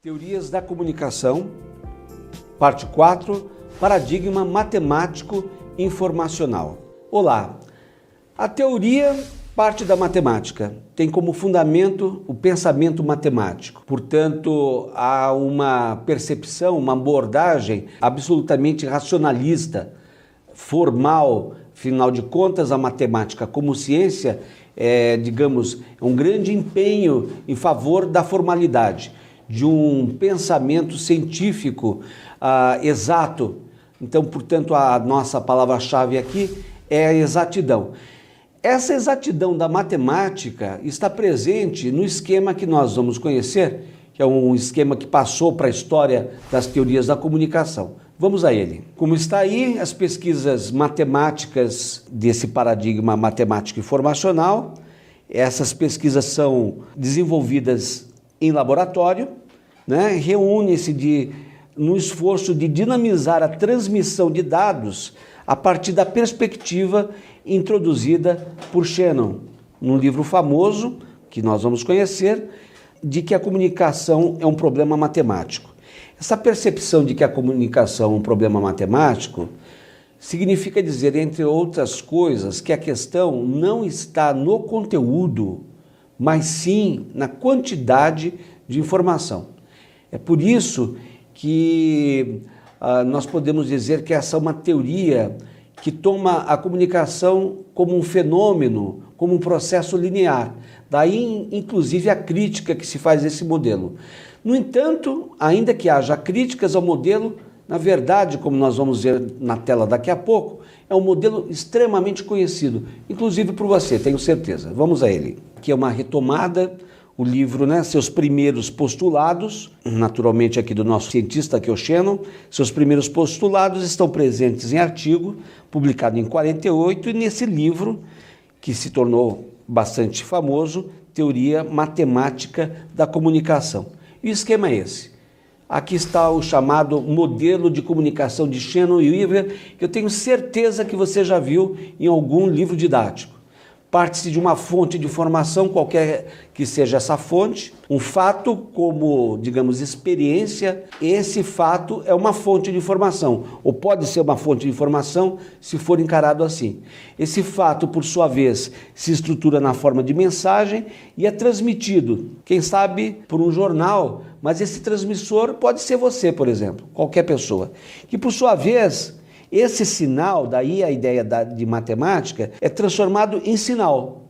Teorias da comunicação, parte 4, paradigma matemático informacional. Olá, a teoria parte da matemática, tem como fundamento o pensamento matemático. Portanto, há uma percepção, uma abordagem absolutamente racionalista, formal. Afinal de contas, a matemática como ciência é, um grande empenho em favor da formalidade, de um pensamento científico exato. Então, portanto, a nossa palavra-chave aqui é a exatidão. Essa exatidão da matemática está presente no esquema que nós vamos conhecer, que é um esquema que passou para a história das teorias da comunicação. Vamos a ele. Como está aí, as pesquisas matemáticas desse paradigma matemático informacional, essas pesquisas são desenvolvidas em laboratório, né? Reúne-se no esforço de dinamizar a transmissão de dados a partir da perspectiva introduzida por Shannon, num livro famoso que nós vamos conhecer, de que a comunicação é um problema matemático. Essa percepção de que a comunicação é um problema matemático significa dizer, entre outras coisas, que a questão não está no conteúdo, mas sim na quantidade de informação. É por isso que nós podemos dizer que essa é uma teoria que toma a comunicação como um fenômeno, como um processo linear. Daí, inclusive, a crítica que se faz desse modelo. No entanto, ainda que haja críticas ao modelo, na verdade, como nós vamos ver na tela daqui a pouco, é um modelo extremamente conhecido, inclusive por você, tenho certeza. Vamos a ele. Aqui é uma retomada, o livro, né, seus primeiros postulados, naturalmente aqui do nosso cientista, que é o Shannon. Seus primeiros postulados estão presentes em artigo, publicado em 48, e nesse livro, que se tornou bastante famoso, Teoria Matemática da Comunicação. E o esquema é esse. Aqui está o chamado modelo de comunicação de Shannon e Weaver, que eu tenho certeza que você já viu em algum livro didático. Parte-se de uma fonte de informação, qualquer que seja essa fonte, um fato como, digamos, experiência. Esse fato é uma fonte de informação, ou pode ser uma fonte de informação se for encarado assim. Esse fato, por sua vez, se estrutura na forma de mensagem e é transmitido, quem sabe, por um jornal, mas esse transmissor pode ser você, por exemplo, qualquer pessoa, que por sua vez, esse sinal, daí a ideia de matemática, é transformado em sinal.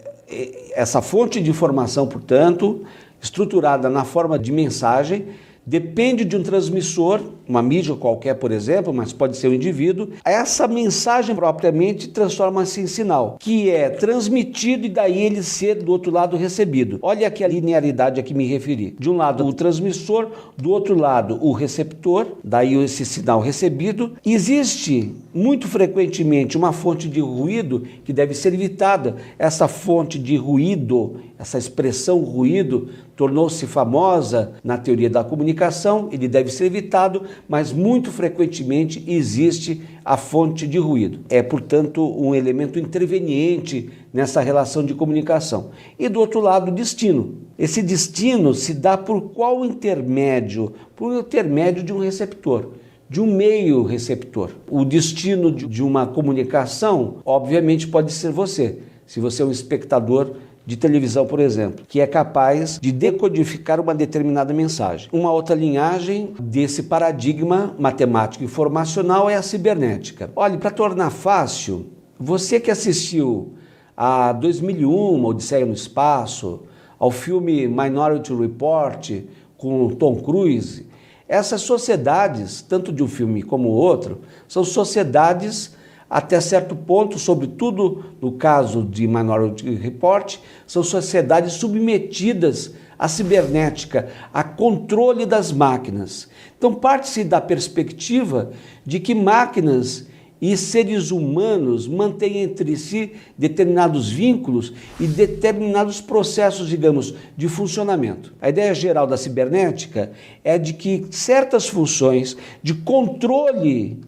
Essa fonte de informação, portanto, estruturada na forma de mensagem, depende de um transmissor, uma mídia qualquer, por exemplo, mas pode ser um indivíduo. Essa mensagem propriamente transforma-se em sinal, que é transmitido e daí ele ser do outro lado recebido. Olha aqui a linearidade a que me referi. De um lado o transmissor, do outro lado o receptor, daí esse sinal recebido. Existe muito frequentemente uma fonte de ruído que deve ser evitada. Essa fonte de ruído, essa expressão ruído, tornou-se famosa na teoria da comunicação, ele deve ser evitado, mas muito frequentemente existe a fonte de ruído. É, portanto, um elemento interveniente nessa relação de comunicação. E do outro lado, o destino. Esse destino se dá por qual intermédio? Por intermédio de um receptor, de um meio receptor. O destino de uma comunicação, obviamente, pode ser você, se você é um espectador de televisão, por exemplo, que é capaz de decodificar uma determinada mensagem. Uma outra linhagem desse paradigma matemático informacional é a cibernética. Olha, para tornar fácil, você que assistiu a 2001, Odisseia no Espaço, ao filme Minority Report com Tom Cruise, essas sociedades, tanto de um filme como outro, são sociedades até certo ponto, sobretudo no caso de Minority Report, são sociedades submetidas à cibernética, a controle das máquinas. Então parte-se da perspectiva de que máquinas e seres humanos mantêm entre si determinados vínculos e determinados processos, digamos, de funcionamento. A ideia geral da cibernética é de que certas funções de controle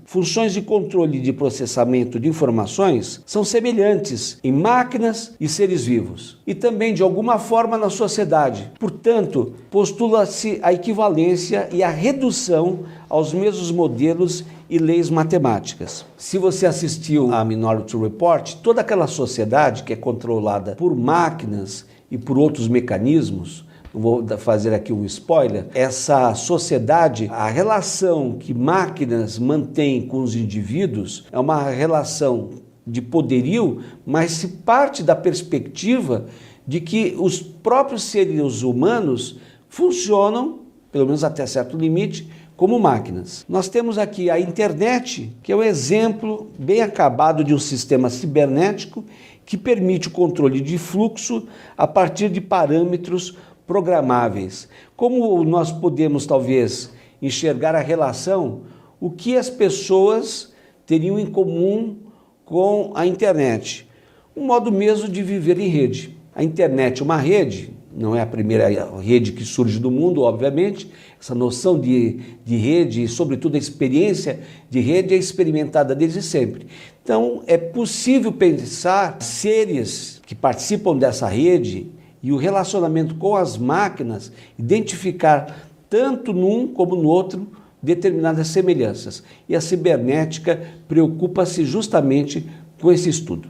de processamento de informações são semelhantes em máquinas e seres vivos e também de alguma forma na sociedade. Portanto, postula-se a equivalência e a redução aos mesmos modelos e leis matemáticas. Se você assistiu a Minority Report, toda aquela sociedade que é controlada por máquinas e por outros mecanismos, não vou fazer aqui um spoiler, essa sociedade, a relação que máquinas mantêm com os indivíduos é uma relação de poderio, mas se parte da perspectiva de que os próprios seres humanos funcionam, pelo menos até certo limite, como máquinas. Nós temos aqui a internet, que é um exemplo bem acabado de um sistema cibernético que permite o controle de fluxo a partir de parâmetros programáveis. Como nós podemos, talvez, enxergar a relação, o que as pessoas teriam em comum com a internet? Um modo mesmo de viver em rede. A internet é uma rede, não é a primeira rede que surge do mundo, obviamente. Essa noção de rede e, sobretudo, a experiência de rede é experimentada desde sempre. Então, é possível pensar seres que participam dessa rede e o relacionamento com as máquinas, identificar tanto num como no outro determinadas semelhanças. E a cibernética preocupa-se justamente com esse estudo.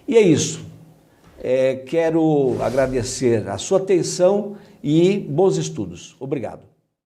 E é isso. Quero agradecer a sua atenção e bons estudos. Obrigado.